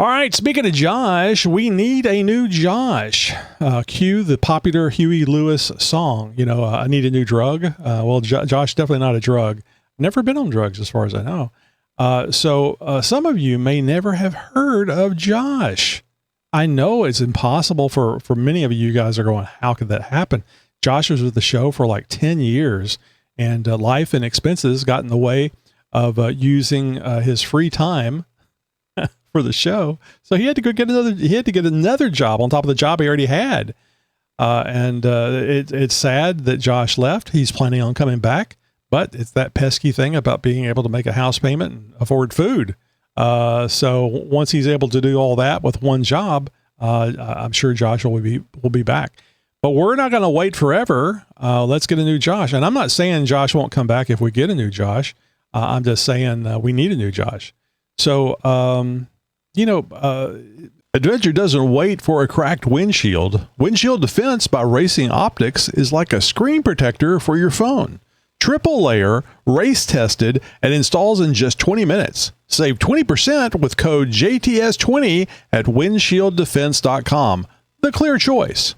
All right, speaking of Josh, we need a new Josh. Cue the popular Huey Lewis song, I need a new drug. Josh, definitely not a drug. Never been on drugs as far as I know. So some of you may never have heard of Josh. I know it's impossible for many of you guys are going, how could that happen? Josh was with the show for like 10 years, and life and expenses got in the way of using his free time for the show. So he had to go get another job on top of the job he already had. It's sad that Josh left. He's planning on coming back, but it's that pesky thing about being able to make a house payment and afford food. So once he's able to do all that with one job, I'm sure Josh will be back, but we're not going to wait forever. Let's get a new Josh. And I'm not saying Josh won't come back if we get a new Josh. I'm just saying we need a new Josh. So, Adventure doesn't wait for a cracked windshield. Windshield defense by Racing Optics is like a screen protector for your phone. Triple layer, race tested, and installs in just 20 minutes. Save 20% with code JTS20 at windshieldefense.com. The clear choice.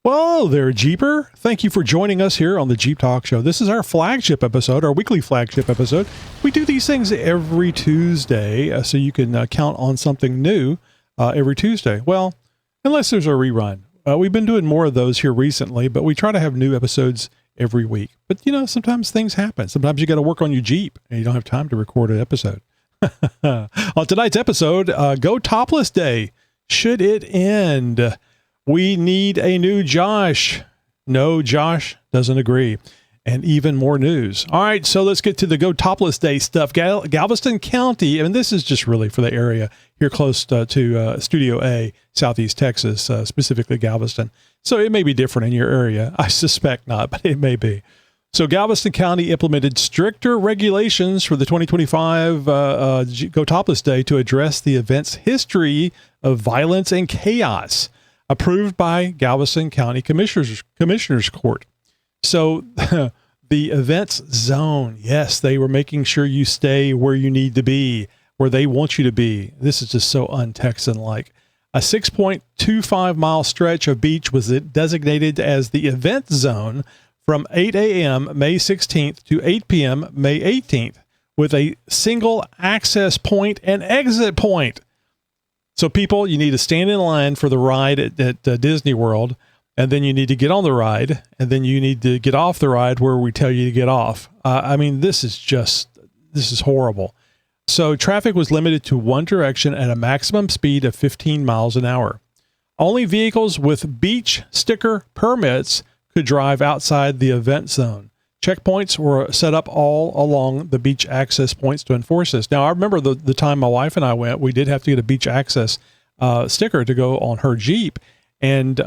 Well, there, Jeeper. Thank you for joining us here on the Jeep Talk Show. This is our flagship episode, our weekly flagship episode. We do these things every Tuesday, so you can count on something new every Tuesday. Well, unless there's a rerun. We've been doing more of those here recently, but we try to have new episodes every week. But, sometimes things happen. Sometimes you got to work on your Jeep, and you don't have time to record an episode. On tonight's episode, Go Topless Day. Should it end? We need a new Josh. No, Josh doesn't agree. And even more news. All right, so let's get to the Go Topless Day stuff. Galveston County, and this is just really for the area here close to Studio A, Southeast Texas, specifically Galveston. So it may be different in your area. I suspect not, but it may be. So Galveston County implemented stricter regulations for the 2025 Go Topless Day to address the event's history of violence and chaos. Approved by Galveston County Commissioner's Court. So the events zone, yes, they were making sure you stay where you need to be, where they want you to be. This is just so un-Texan-like. A 6.25 mile stretch of beach was designated as the event zone from 8 a.m. May 16th to 8 p.m. May 18th with a single access point and exit point. So people, you need to stand in line for the ride at Disney World, and then you need to get on the ride, and then you need to get off the ride where we tell you to get off. This is horrible. So traffic was limited to one direction at a maximum speed of 15 miles an hour. Only vehicles with beach sticker permits could drive outside the event zone. Checkpoints were set up all along the beach access points to enforce this. Now, I remember the time my wife and I went, we did have to get a beach access sticker to go on her Jeep. And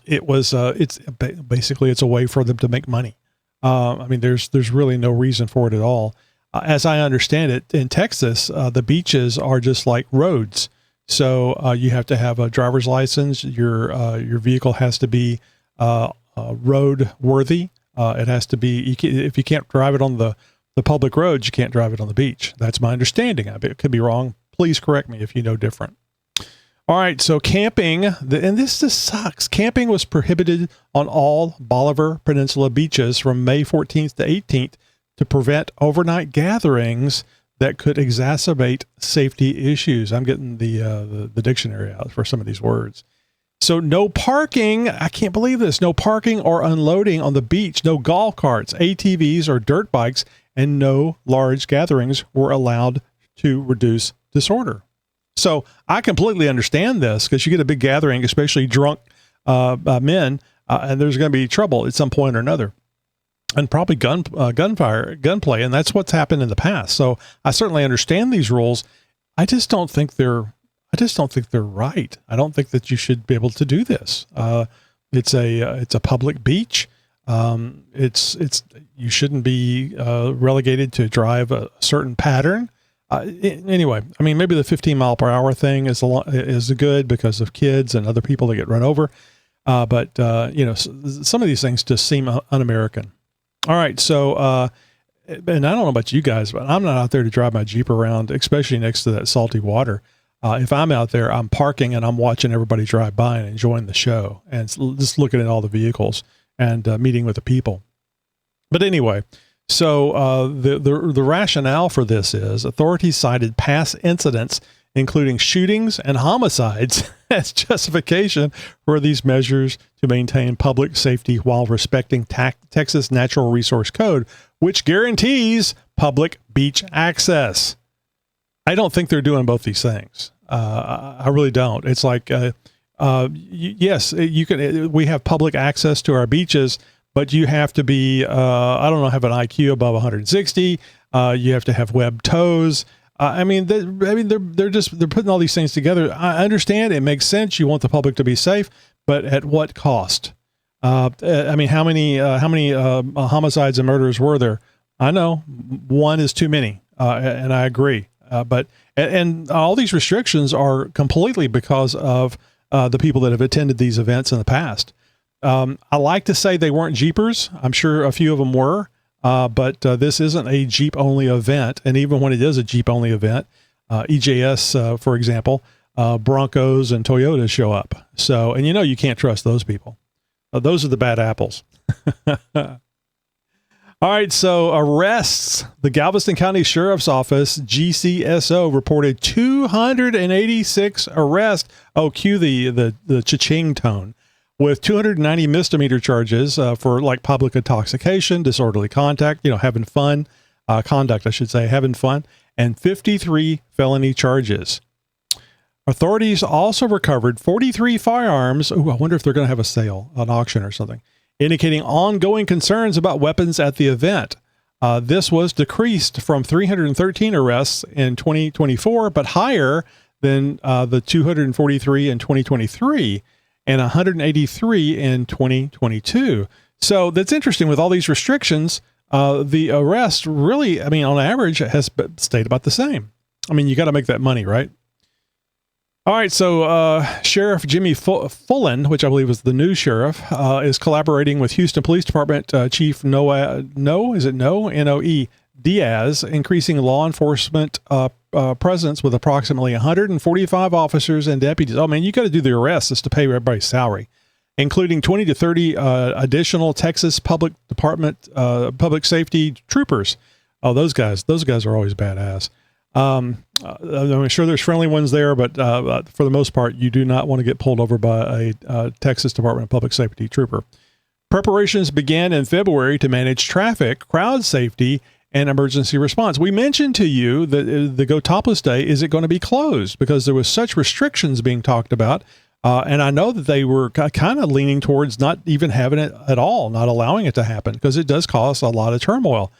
it's a way for them to make money. There's really no reason for it at all. As I understand it, in Texas, the beaches are just like roads. So you have to have a driver's license. Your vehicle has to be road worthy. It has to be, if you can't drive it on the public roads, you can't drive it on the beach. That's my understanding. It could be wrong. Please correct me if you know different. All right. So camping, and this just sucks. Camping was prohibited on all Bolivar Peninsula beaches from May 14th to 18th to prevent overnight gatherings that could exacerbate safety issues. I'm getting the dictionary out for some of these words. So no parking, I can't believe this, no parking or unloading on the beach, no golf carts, ATVs or dirt bikes, and no large gatherings were allowed to reduce disorder. So I completely understand this because you get a big gathering, especially drunk men, and there's going to be trouble at some point or another. And probably gunplay, and that's what's happened in the past. So I certainly understand these rules. I just don't think they're right. I don't think that you should be able to do this. It's a public beach. You shouldn't be relegated to drive a certain pattern. Anyway, maybe the 15 mile per hour thing is good because of kids and other people that get run over. But some of these things just seem un-American. All right. So and I don't know about you guys, but I'm not out there to drive my Jeep around, especially next to that salty water. If I'm out there, I'm parking and I'm watching everybody drive by and enjoying the show and just looking at all the vehicles and meeting with the people. But anyway, so the rationale for this is authorities cited past incidents, including shootings and homicides, as justification for these measures to maintain public safety while respecting Texas Natural Resource Code, which guarantees public beach access. I don't think they're doing both these things. I really don't. It's like, yes, you can. We have public access to our beaches, but you have to be, I don't know, have an IQ above 160. You have to have webbed toes. They're putting all these things together. I understand it makes sense. You want the public to be safe, but at what cost? How many homicides and murders were there? I know one is too many, and I agree. But all these restrictions are completely because of the people that have attended these events in the past. I like to say they weren't Jeepers. I'm sure a few of them were, but this isn't a Jeep-only event. And even when it is a Jeep-only event, EJS, for example, Broncos and Toyotas show up. So, and you can't trust those people. Those are the bad apples. All right, so arrests. The Galveston County Sheriff's Office, GCSO, reported 286 arrests. Oh, cue the cha-ching tone. With 290 misdemeanor charges for like public intoxication, disorderly conduct, having fun, having fun, and 53 felony charges. Authorities also recovered 43 firearms. Ooh, I wonder if they're going to have a sale, an auction or something, indicating ongoing concerns about weapons at the event. This was decreased from 313 arrests in 2024, but higher than the 243 in 2023 and 183 in 2022. So that's interesting. With all these restrictions, the arrest really, on average, has stayed about the same. You got to make that money, right? All right, so Sheriff Jimmy Fullen, which I believe is the new sheriff, is collaborating with Houston Police Department Chief Noe Diaz, increasing law enforcement presence with approximately 145 officers and deputies. Oh man, you got to do the arrests just to pay everybody's salary, including 20 to 30 additional Texas Public Department public safety troopers. Oh, those guys are always badass. I'm sure there's friendly ones there, but for the most part, you do not want to get pulled over by a Texas Department of Public Safety trooper. Preparations began in February to manage traffic, crowd safety, and emergency response. We mentioned to you that the GoTopless Day, is it going to be closed? Because there was such restrictions being talked about. And I know that they were kind of leaning towards not even having it at all, not allowing it to happen, because it does cause a lot of turmoil.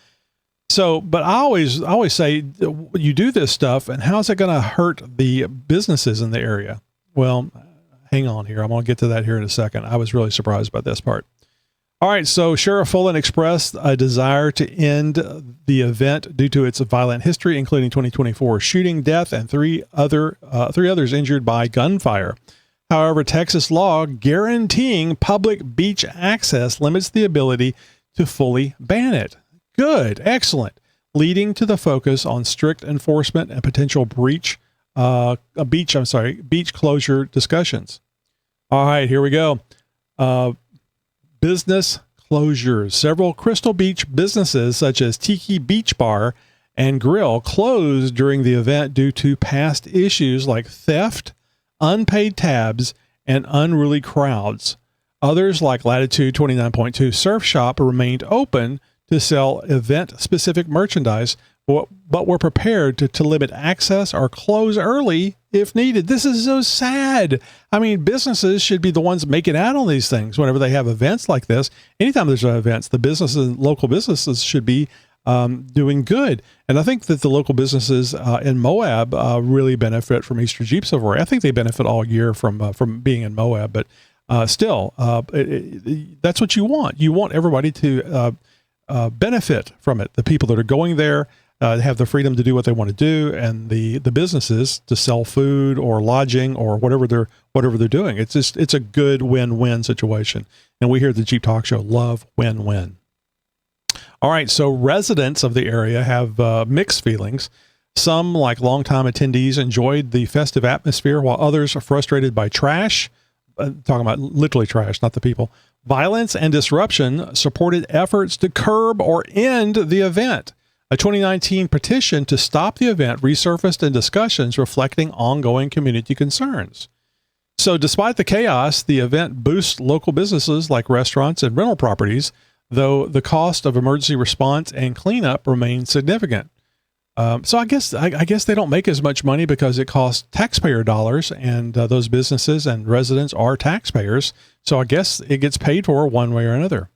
So, but I always say, you do this stuff, and how's it going to hurt the businesses in the area? Well, hang on here. I'm going to get to that here in a second. I was really surprised by this part. All right, so Sheriff Fullen expressed a desire to end the event due to its violent history, including 2024 shooting, death, and three others injured by gunfire. However, Texas law guaranteeing public beach access limits the ability to fully ban it. Good, excellent, leading to the focus on strict enforcement and potential beach closure discussions. All right, here we go. Business closures. Several Crystal Beach businesses, such as Tiki Beach Bar and Grill, closed during the event due to past issues like theft, unpaid tabs, and unruly crowds. Others, like Latitude 29.2 Surf Shop, remained open to sell event-specific merchandise, but were prepared to limit access or close early if needed. This is so sad. Businesses should be the ones making out on these things whenever they have events like this. Anytime there's events, the businesses, local businesses, should be doing good. And I think that the local businesses in Moab really benefit from Easter Jeep Silverware. I think they benefit all year from being in Moab, but still, that's what you want. You want everybody to benefit from it. The people that are going there have the freedom to do what they want to do, and the businesses to sell food or lodging or whatever they're doing. It's a good win-win situation. And we here at the Jeep Talk Show love win-win. All right, so residents of the area have mixed feelings. Some, like longtime attendees, enjoyed the festive atmosphere, while others are frustrated by trash, talking about literally trash, not the people, violence and disruption, supported efforts to curb or end the event. A 2019 petition to stop the event resurfaced in discussions reflecting ongoing community concerns. So despite the chaos, the event boosts local businesses like restaurants and rental properties, though the cost of emergency response and cleanup remains significant. So I guess they don't make as much money because it costs taxpayer dollars, and those businesses and residents are taxpayers. So I guess it gets paid for one way or another.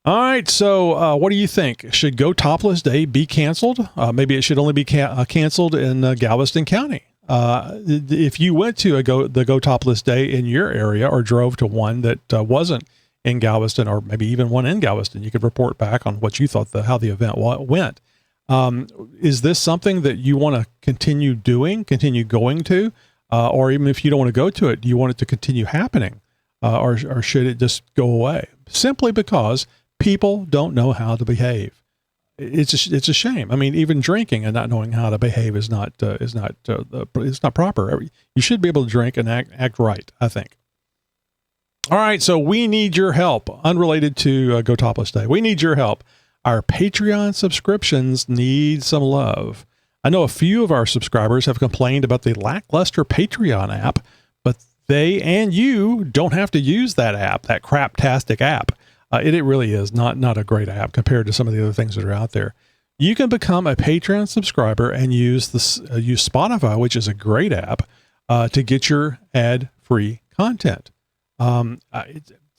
All right, so what do you think? Should GoTopless Day be canceled? Maybe it should only be canceled in Galveston County. If you went to the GoTopless Day in your area or drove to one that wasn't in Galveston, or maybe even one in Galveston, you could report back on what you thought how the event went. Is this something that you want to continue going to, or even if you don't want to go to it, do you want it to continue happening, or should it just go away? Simply because people don't know how to behave. It's a shame. I mean, even drinking and not knowing how to behave is not proper. You should be able to drink and act right, I think. All right, so we need your help. Unrelated to GoTopless Day, we need your help. Our Patreon subscriptions need some love. I know a few of our subscribers have complained about the lackluster Patreon app, but they and you don't have to use that app, that craptastic app. It really is not a great app compared to some of the other things that are out there. You can become a Patreon subscriber and use Spotify, which is a great app, to get your ad-free content.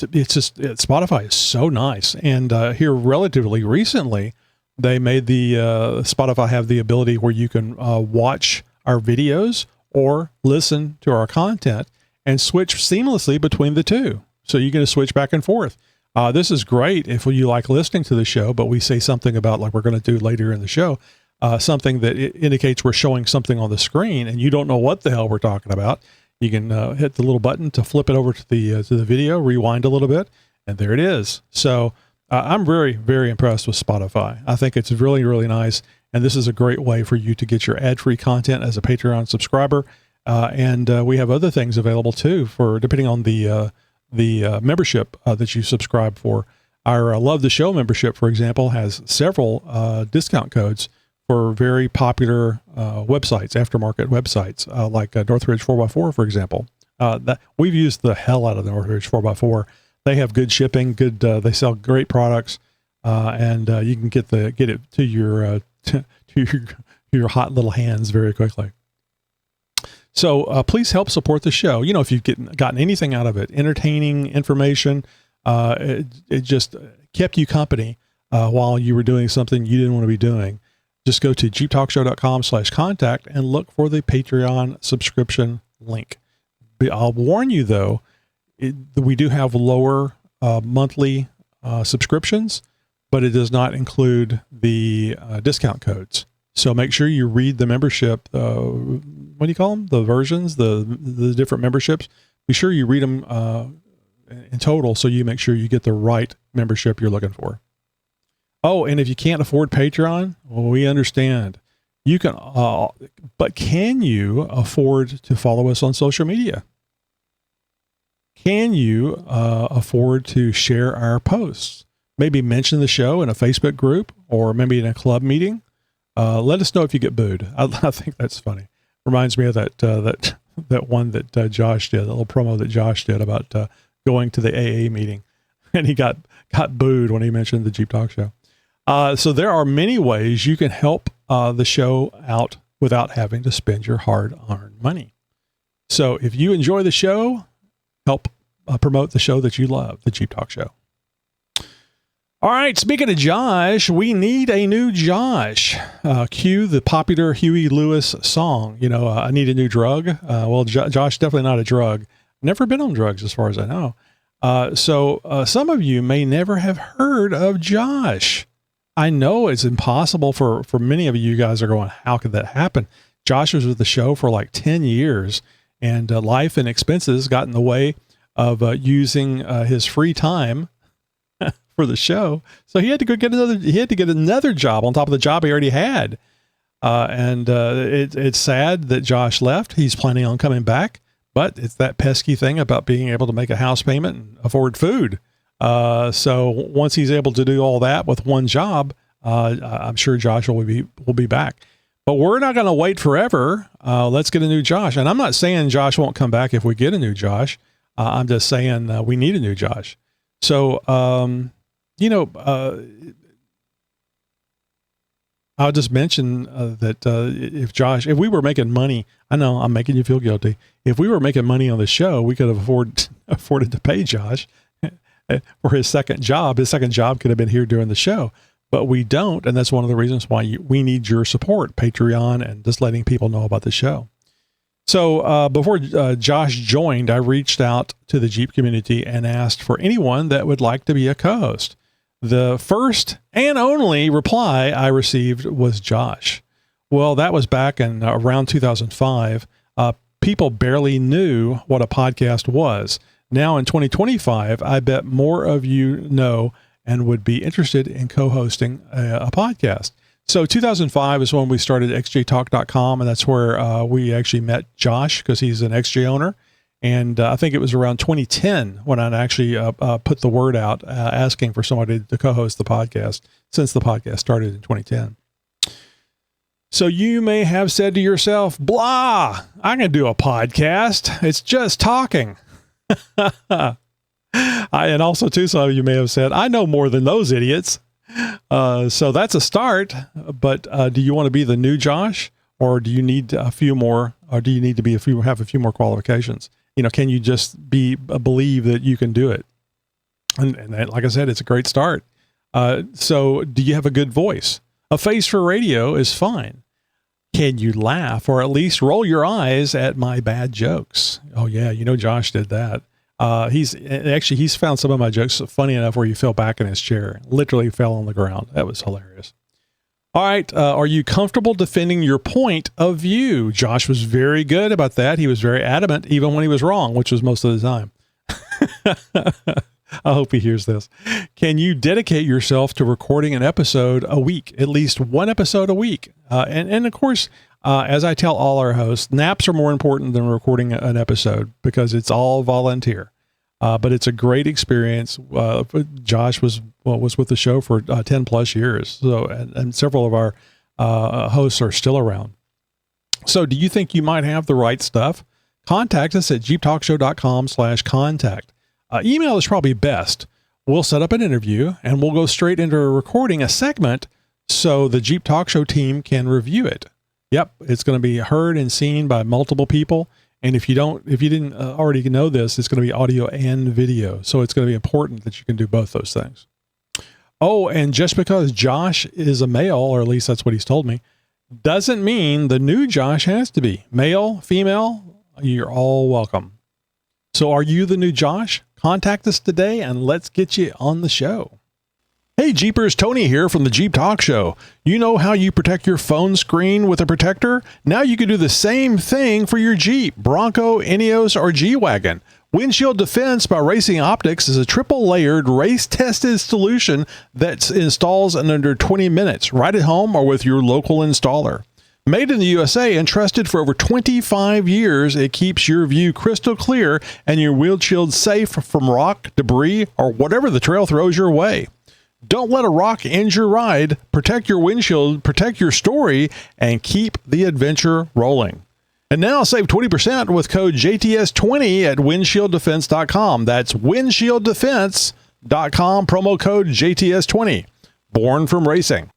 Spotify is so nice. And here relatively recently, they made Spotify have the ability where you can watch our videos or listen to our content and switch seamlessly between the two. So you can switch back and forth. This is great if you like listening to the show, but we say something about, like we're going to do later in the show, something that indicates we're showing something on the screen and you don't know what the hell we're talking about. You can hit the little button to flip it over to the video, rewind a little bit, and there it is. So I'm very, very impressed with Spotify. I think it's really, really nice, and this is a great way for you to get your ad-free content as a Patreon subscriber. And we have other things available too, for depending on the membership that you subscribe for. Our Love the Show membership, for example, has several discount codes for very popular websites, aftermarket websites, like Northridge 4x4, for example. That we've used the hell out of the Northridge 4x4. They have good shipping, they sell great products, and you can get it to your your hot little hands very quickly. So please help support the show. You know, if you've gotten anything out of it, entertaining information, it just kept you company while you were doing something you didn't want to be doing. Just go to xjtalk.com/contact and look for the Patreon subscription link. I'll warn you, though, we do have lower monthly subscriptions, but it does not include the discount codes. So make sure you read the membership, what do you call them? The versions, the different memberships. Be sure you read them in total so you make sure you get the right membership you're looking for. Oh, and if you can't afford Patreon, well, we understand. You can, but can you afford to follow us on social media? Can you afford to share our posts? Maybe mention the show in a Facebook group or maybe in a club meeting. Let us know if you get booed. I think that's funny. Reminds me of that one that Josh did, the little promo that Josh did about going to the AA meeting, and he got booed when he mentioned the Jeep Talk Show. So there are many ways you can help the show out without having to spend your hard-earned money. So if you enjoy the show, help promote the show that you love, the Jeep Talk Show. All right, speaking of Josh, we need a new Josh. Cue the popular Huey Lewis song, I Need a New Drug. Well, Josh, definitely not a drug. Never been on drugs as far as I know. So some of you may never have heard of Josh. I know it's impossible for many of you guys are going, how could that happen? Josh was with the show for like 10 years, and life and expenses got in the way of using his free time for the show. So he had to go get another job on top of the job he already had. It's sad that Josh left. He's planning on coming back, but it's that pesky thing about being able to make a house payment and afford food. So once he's able to do all that with one job, I'm sure Josh will be back. But we're not going to wait forever. Let's get a new Josh. And I'm not saying Josh won't come back if we get a new Josh. I'm just saying we need a new Josh. So, I'll just mention that if we were making money, I know I'm making you feel guilty. If we were making money on the show, we could have afforded to pay Josh for his second job. His second job could have been here during the show. But we don't, and that's one of the reasons why we need your support, Patreon, and just letting people know about the show. So before Josh joined, I reached out to the Jeep community and asked for anyone that would like to be a co-host. The first and only reply I received was Josh. Well, that was back in around 2005. People barely knew what a podcast was. Now in 2025, I bet more of you know and would be interested in co-hosting a podcast. So 2005 is when we started xjtalk.com, and that's where we actually met Josh, because he's an XJ owner. And I think it was around 2010 when I actually put the word out asking for somebody to co-host the podcast, since the podcast started in 2010. So you may have said to yourself, blah, I'm going to do a podcast. It's just talking. And also, too, some of you may have said, I know more than those idiots. So that's a start. But do you want to be the new Josh, or do you need a few more, or do you need to have a few more qualifications? Can you just believe that you can do it? And that, like I said, it's a great start. So do you have a good voice? A face for radio is fine. Can you laugh, or at least roll your eyes at my bad jokes? Oh yeah, Josh did that. He's found some of my jokes funny enough where he fell back in his chair, literally fell on the ground. That was hilarious. All right. Are you comfortable defending your point of view? Josh was very good about that. He was very adamant, even when he was wrong, which was most of the time. I hope he hears this. Can you dedicate yourself to recording an episode a week, at least one episode a week? And of course, as I tell all our hosts, naps are more important than recording an episode, because it's all volunteer. But it's a great experience. Josh was with the show for 10 plus years. So, and several of our hosts are still around. So do you think you might have the right stuff? Contact us at xjtalk.com/contact. Email is probably best. We'll set up an interview and we'll go straight into recording a segment so the Jeep Talk Show team can review it. Yep, it's going to be heard and seen by multiple people. And if you didn't already know this, it's going to be audio and video. So it's going to be important that you can do both those things. Oh, and just because Josh is a male, or at least that's what he's told me, doesn't mean the new Josh has to be. Male, female, you're all welcome. So are you the new Josh? Contact us today and let's get you on the show. Hey Jeepers, Tony here from the Jeep Talk Show. You know how you protect your phone screen with a protector? Now you can do the same thing for your Jeep, Bronco, Ineos, or G-Wagon. Windshield Defense by Racing Optics is a triple-layered, race-tested solution that installs in under 20 minutes, right at home or with your local installer. Made in the USA and trusted for over 25 years, it keeps your view crystal clear and your windshield safe from rock, debris, or whatever the trail throws your way. Don't let a rock end your ride. Protect your windshield, protect your story, and keep the adventure rolling. And now save 20% with code JTS20 at windshieldefense.com. That's windshieldefense.com, promo code JTS20. Born from racing.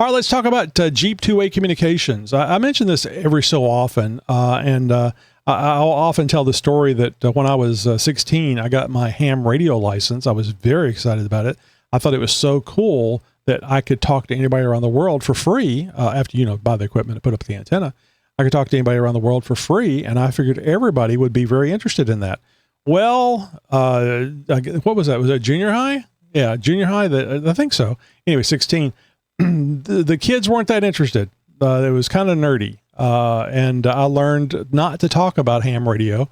All right, let's talk about Jeep two-way communications. I mention this every so often, and I'll often tell the story that when I was 16, I got my ham radio license. I was very excited about it. I thought it was so cool that I could talk to anybody around the world for free after, buy the equipment and put up the antenna. I could talk to anybody around the world for free, and I figured everybody would be very interested in that. Well, what was that? Was that junior high? Yeah, junior high. I think so. Anyway, 16. The kids weren't that interested. It was kind of nerdy. And I learned not to talk about ham radio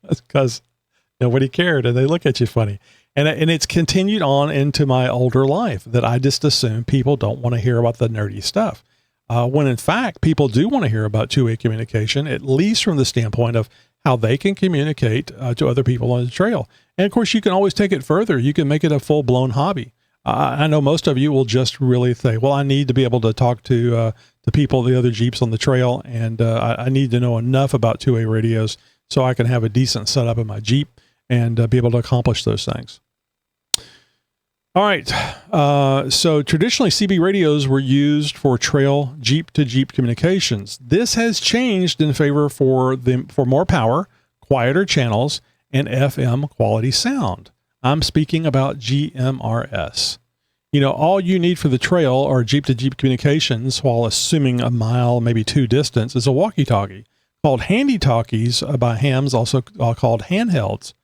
because Nobody cared, and they look at you funny. And it's continued on into my older life that I just assume people don't want to hear about the nerdy stuff. When in fact, people do want to hear about two-way communication, at least from the standpoint of how they can communicate to other people on the trail. And of course, you can always take it further. You can make it a full-blown hobby. I know most of you will just really say, well, I need to be able to talk to the people, the other Jeeps on the trail, and I need to know enough about two-way radios so I can have a decent setup in my Jeep and be able to accomplish those things. All right. So traditionally CB radios were used for trail Jeep to Jeep communications. This has changed in favor for more power, quieter channels, and FM quality sound. I'm speaking about GMRS. You know, all you need for the trail or Jeep to Jeep communications, while assuming a mile, maybe two distance, is a walkie-talkie called handy talkies by hams, also called handhelds.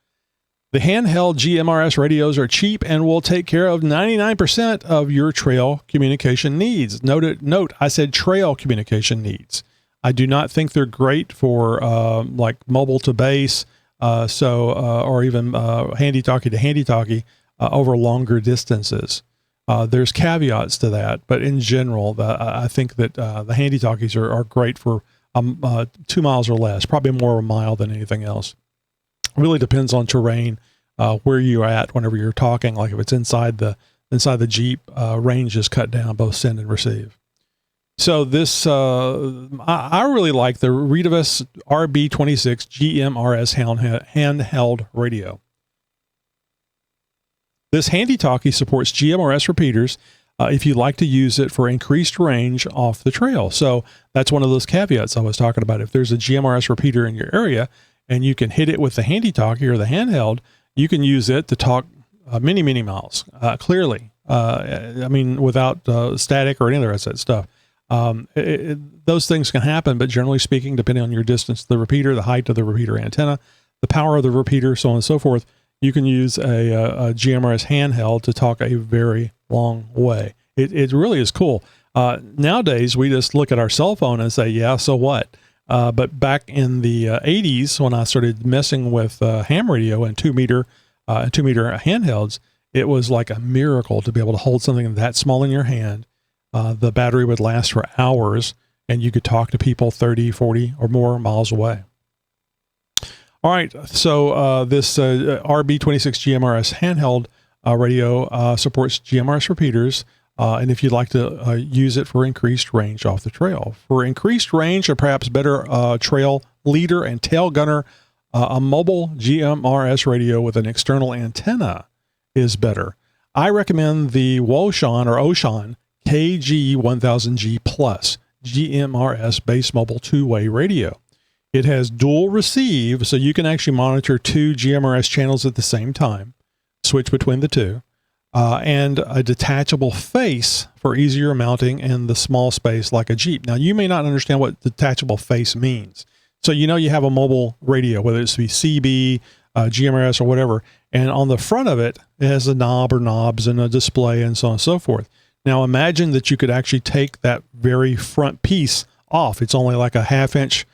The handheld GMRS radios are cheap and will take care of 99% of your trail communication needs. Note, I said trail communication needs. I do not think they're great for like mobile to base, or even handy talkie to handy talkie over longer distances. There's caveats to that, but in general, I think that the handy talkies are great for 2 miles or less, probably more a mile than anything else. Really depends on terrain, where you're at whenever you're talking. Like if it's inside the Jeep, range is cut down, both send and receive. So this, I really like the Retevis RB26 GMRS handheld radio. This handy talkie supports GMRS repeaters if you'd like to use it for increased range off the trail. So that's one of those caveats I was talking about. If there's a GMRS repeater in your area and you can hit it with the handy talkie or the handheld, you can use it to talk many, many miles clearly. I mean, without static or any of the rest of that stuff. Those things can happen, but generally speaking, depending on your distance to the repeater, the height of the repeater antenna, the power of the repeater, so on and so forth, you can use a GMRS handheld to talk a very long way. It really is cool. Nowadays, we just look at our cell phone and say, yeah, so what? But back in the 80s, when I started messing with ham radio and 2 meter handhelds, it was like a miracle to be able to hold something that small in your hand. The battery would last for hours, and you could talk to people 30, 40, or more miles away. All right, so this RB26 GMRS handheld radio supports GMRS repeaters, and if you'd like to use it for increased range off the trail. For increased range, or perhaps better trail leader and tail gunner, a mobile GMRS radio with an external antenna is better. I recommend the Wouxun KG-1000G Plus GMRS base mobile two-way radio. It has dual receive, so you can actually monitor 2 GMRS channels at the same time, switch between the two, and a detachable face for easier mounting in the small space like a Jeep. Now, you may not understand what detachable face means. So you know you have a mobile radio, whether it's CB, GMRS, or whatever, and on the front of it, it has a knob or knobs and a display and so on and so forth. Now, imagine that you could actually take that very front piece off. It's only like a ½ inch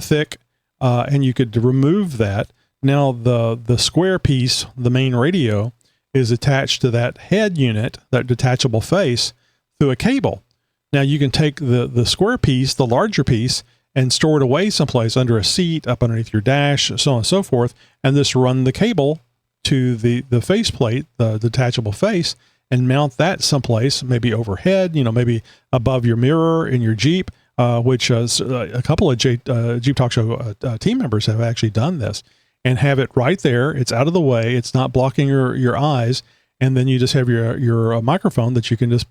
thick, and you could remove that. Now the square piece, the main radio, is attached to that head unit, that detachable face, through a cable. Now you can take the square piece, the larger piece, and store it away someplace under a seat, up underneath your dash, so on and so forth, and just run the cable to the faceplate, the detachable face, and mount that someplace, maybe overhead, maybe above your mirror in your Jeep, which a couple of Jeep Talk Show team members have actually done this, and have it right there. It's out of the way. It's not blocking your eyes. And then you just have your microphone that you can just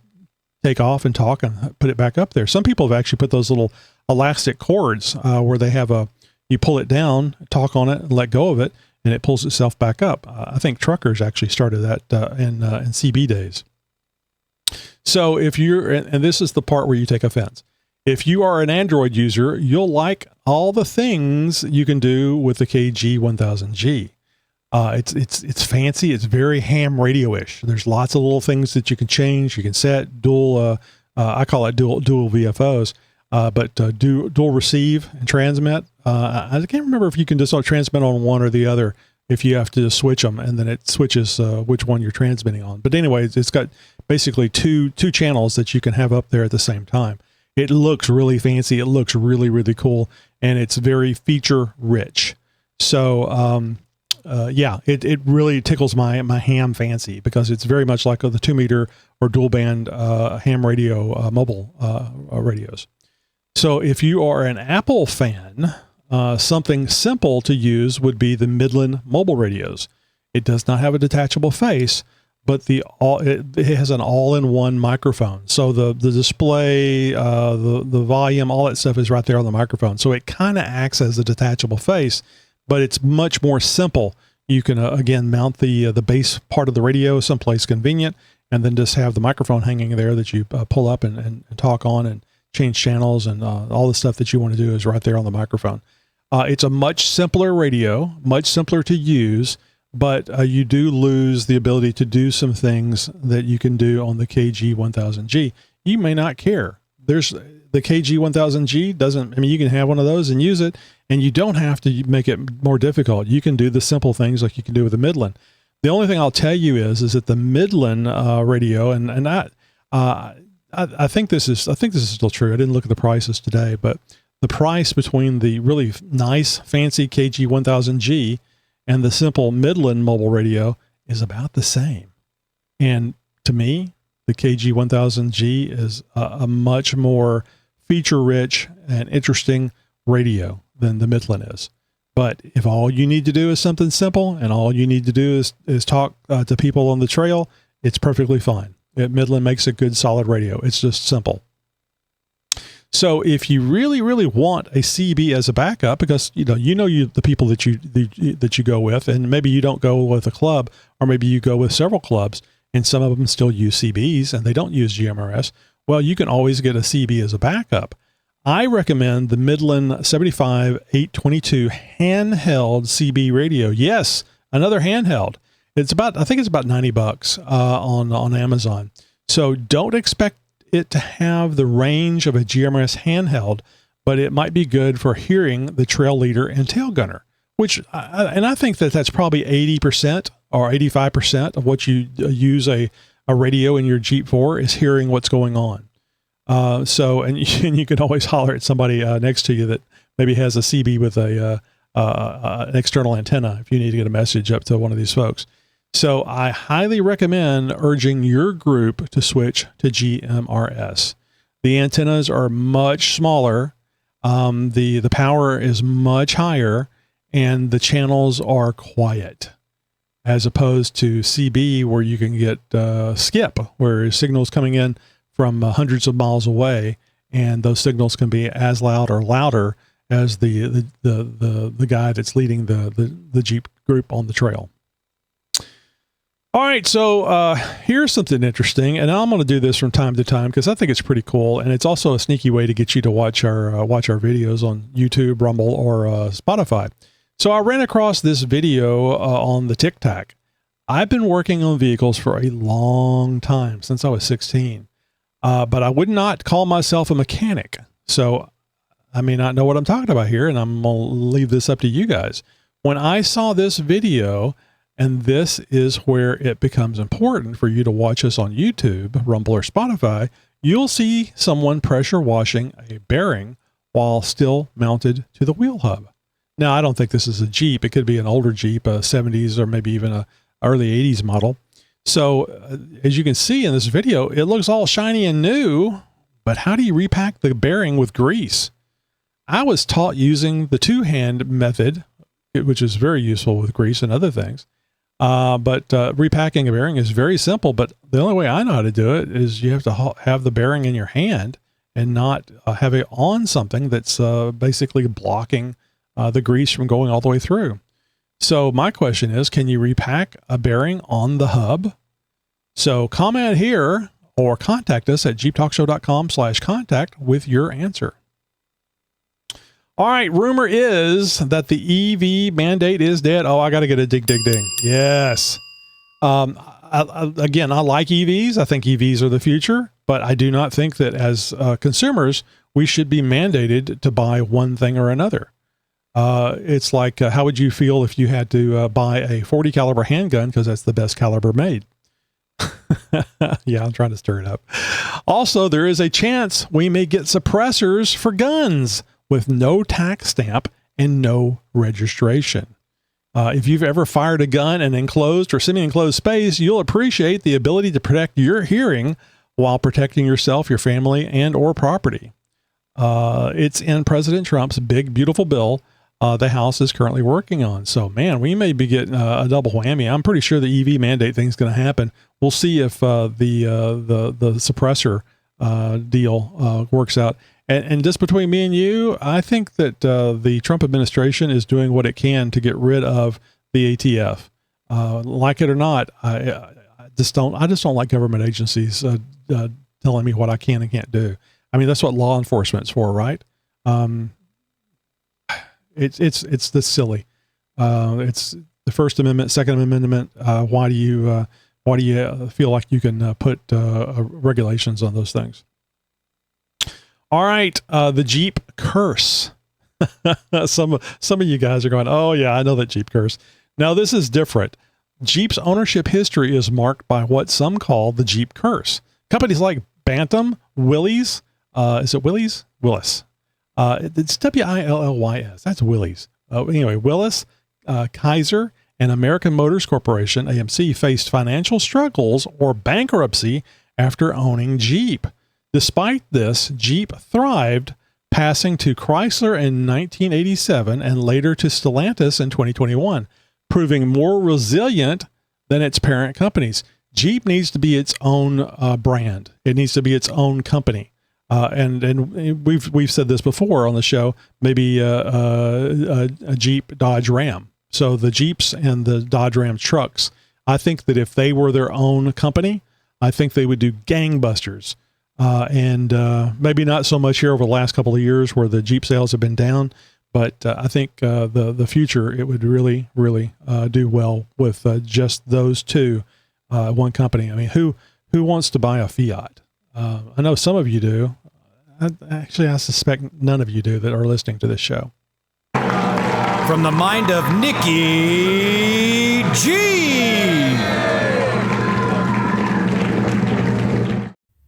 take off and talk and put it back up there. Some people have actually put those little elastic cords where they have you pull it down, talk on it, and let go of it, and it pulls itself back up. I think truckers actually started that in CB days. So if and this is the part where you take offense. If you are an Android user, you'll like all the things you can do with the KG-1000G. It's fancy. It's very ham radio-ish. There's lots of little things that you can change. You can set dual, I call it dual VFOs, but dual receive and transmit. I can't remember if you can just transmit on one or the other. if you have to switch them, and then it switches which one you're transmitting on. But anyways, it's got basically two channels that you can have up there at the same time. It looks really fancy. It looks really, really cool, and it's very feature rich. So, yeah, it really tickles my ham fancy, because it's very much like the 2-meter or dual band ham radio mobile radios. So if you are an Apple fan, something simple to use would be the Midland mobile radios. It does not have a detachable face, but it has an all-in-one microphone. So the display, the volume, all that stuff is right there on the microphone. So it kind of acts as a detachable face, but it's much more simple. You can, again, mount the base part of the radio someplace convenient, and then just have the microphone hanging there that you pull up and talk on, and change channels, and all the stuff that you want to do is right there on the microphone. It's a much simpler radio, much simpler to use, but you do lose the ability to do some things that you can do on the KG-1000G. You may not care. There's the KG-1000G doesn't, I mean, you can have one of those and use it, and you don't have to make it more difficult. You can do the simple things like you can do with the Midland. The only thing I'll tell you is that the Midland radio, and I think this is still true. I didn't look at the prices today, but the price between the really nice, fancy KG-1000G and the simple Midland mobile radio is about the same. And to me, the KG-1000G is a much more feature-rich and interesting radio than the Midland is. But if all you need to do is something simple, and all you need to do is talk to people on the trail, it's perfectly fine. Midland makes a good, solid radio. It's just simple. So if you really, really want a CB as a backup, because the people that you go with, and maybe you don't go with a club, or maybe you go with several clubs, and some of them still use CBs and they don't use GMRS. Well, you can always get a CB as a backup. I recommend the Midland 75822 handheld CB radio. Yes, another handheld. I think it's about $90 on Amazon. So don't expect it to have the range of a GMRS handheld, but it might be good for hearing the trail leader and tail gunner, I think that's probably 80% or 85% of what you use a radio in your Jeep for, is hearing what's going on. And you can always holler at somebody next to you that maybe has a CB with an external antenna if you need to get a message up to one of these folks. So I highly recommend urging your group to switch to GMRS. The antennas are much smaller. The power is much higher, and the channels are quiet, as opposed to CB, where you can get skip, where signals coming in from hundreds of miles away, and those signals can be as loud or louder as the guy that's leading the Jeep group on the trail. All right, so here's something interesting, and I'm going to do this from time to time because I think it's pretty cool, and it's also a sneaky way to get you to watch our videos on YouTube, Rumble, or Spotify. So I ran across this video on the TikTok. I've been working on vehicles for a long time, since I was 16, but I would not call myself a mechanic. So I may not know what I'm talking about here, and I'm going to leave this up to you guys. When I saw this video, and this is where it becomes important for you to watch us on YouTube, Rumble, or Spotify, you'll see someone pressure washing a bearing while still mounted to the wheel hub. Now, I don't think this is a Jeep. It could be an older Jeep, a 70s or maybe even a early 80s model. So as you can see in this video, it looks all shiny and new, but how do you repack the bearing with grease? I was taught using the two-hand method, which is very useful with grease and other things. But repacking a bearing is very simple, but the only way I know how to do it is you have to have the bearing in your hand and not have it on something that's basically blocking the grease from going all the way through. So my question is, can you repack a bearing on the hub? So comment here or contact us at xjtalk.com/contact with your answer. All right, rumor is that the EV mandate is dead. Oh, I got to get a ding. Yes. Again, I like EVs. I think EVs are the future, but I do not think that as consumers, we should be mandated to buy one thing or another. It's like, how would you feel if you had to buy a 40 caliber handgun because that's the best caliber made? Yeah, I'm trying to stir it up. Also, there is a chance we may get suppressors for guns with no tax stamp and no registration. If you've ever fired a gun in enclosed or semi-enclosed space, you'll appreciate the ability to protect your hearing while protecting yourself, your family, and or property. It's in President Trump's big, beautiful bill the House is currently working on. So, man, we may be getting a double whammy. I'm pretty sure the EV mandate thing's going to happen. We'll see if the suppressor deal works out. And just between me and you, I think that the Trump administration is doing what it can to get rid of the ATF. Like it or not, I just don't like government agencies telling me what I can and can't do. I mean, that's what law enforcement's for, right? It's this silly. It's the First Amendment, Second Amendment. Why do you feel like you can put regulations on those things? All right, the Jeep curse. Some of you guys are going, oh yeah, I know that Jeep curse. Now this is different. Jeep's ownership history is marked by what some call the Jeep curse. Companies like Bantam, Willys, is it Willys? Willis. It's Willys. That's Willys. Anyway, Willis, Kaiser, and American Motors Corporation, AMC, faced financial struggles or bankruptcy after owning Jeep. Despite this, Jeep thrived, passing to Chrysler in 1987 and later to Stellantis in 2021, proving more resilient than its parent companies. Jeep needs to be its own brand. It needs to be its own company. And we've said this before on the show, maybe a Jeep Dodge Ram. So the Jeeps and the Dodge Ram trucks, I think that if they were their own company, I think they would do gangbusters. And maybe not so much here over the last couple of years where the Jeep sales have been down, but I think the future, it would really, really do well with just those two, one company. I mean, who wants to buy a Fiat? I know some of you do. I suspect none of you do that are listening to this show. From the mind of Nicky G.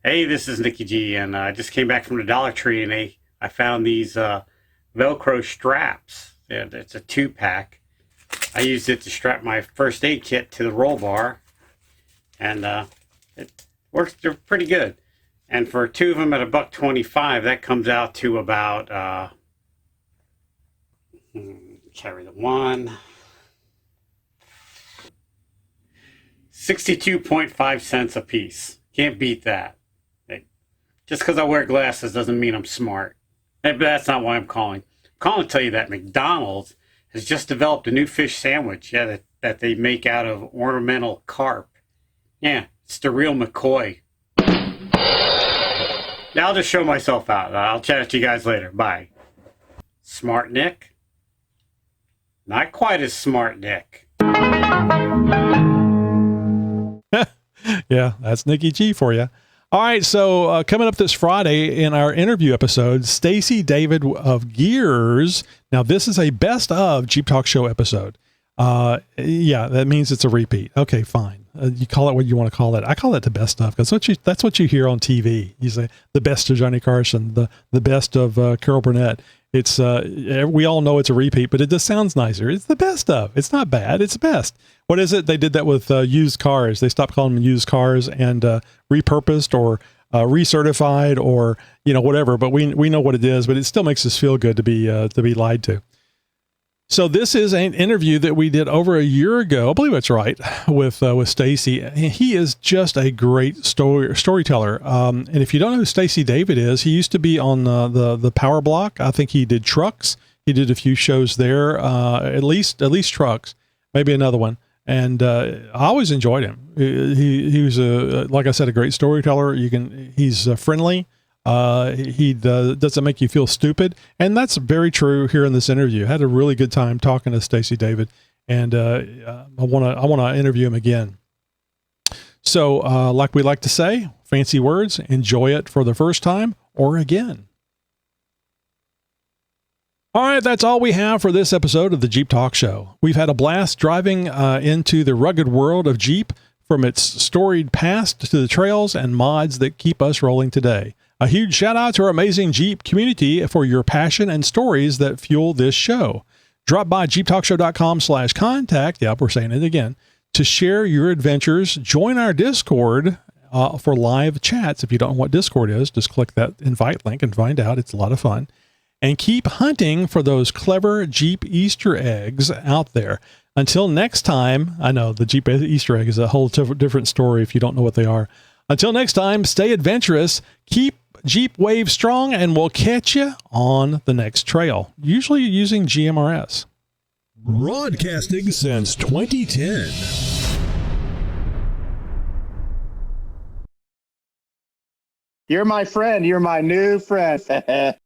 Hey, this is Nicky G, and I just came back from the Dollar Tree, and I found these Velcro straps. It's a 2-pack. I used it to strap my first aid kit to the roll bar, and it works. They're pretty good. And for two of them at $1.25, that comes out to about carry the one 62.5 cents a piece. Can't beat that. Just because I wear glasses doesn't mean I'm smart. But that's not why I'm calling. I'm calling to tell you that McDonald's has just developed a new fish sandwich that they make out of ornamental carp. Yeah, it's the real McCoy. Now I'll just show myself out. I'll chat to you guys later. Bye. Smart Nick? Not quite as smart Nick. Yeah, that's Nicky G for you. All right, so coming up this Friday in our interview episode, Stacy David of Gears. Now, this is a best of Jeep Talk Show episode. Yeah, that means it's a repeat. Okay, fine. You call it what you want to call it. I call it the best of because that's what you hear on TV. You say the best of Johnny Carson, the best of Carol Burnett. It's we all know it's a repeat, but it just sounds nicer. It's the best of. It's not bad. It's the best. What is it? They did that with used cars. They stopped calling them used cars and repurposed or recertified or whatever. But we know what it is. But it still makes us feel good to be lied to. So this is an interview that we did over a year ago. I believe that's right, with Stacy. He is just a great storyteller. And if you don't know who Stacy David is, he used to be on the Power Block. I think he did trucks. He did a few shows there, at least trucks, maybe another one. And I always enjoyed him. He was like I said, a great storyteller. He's friendly. He doesn't make you feel stupid, and that's very true here in this interview. I had a really good time talking to Stacy David, and I want to interview him again. So, like we like to say, fancy words, enjoy it for the first time or again. All right, that's all we have for this episode of the Jeep Talk Show. We've had a blast driving into the rugged world of Jeep, from its storied past to the trails and mods that keep us rolling today. A huge shout out to our amazing Jeep community for your passion and stories that fuel this show. Drop by xjtalk.com/contact. Yep, we're saying it again. To share your adventures, join our Discord for live chats. If you don't know what Discord is, just click that invite link and find out. It's a lot of fun. And keep hunting for those clever Jeep Easter eggs out there. Until next time, I know the Jeep Easter egg is a whole different story if you don't know what they are. Until next time, stay adventurous, keep Jeep Wave strong, and we'll catch you on the next trail, usually using GMRS. Broadcasting since 2010. You're my friend. You're my new friend.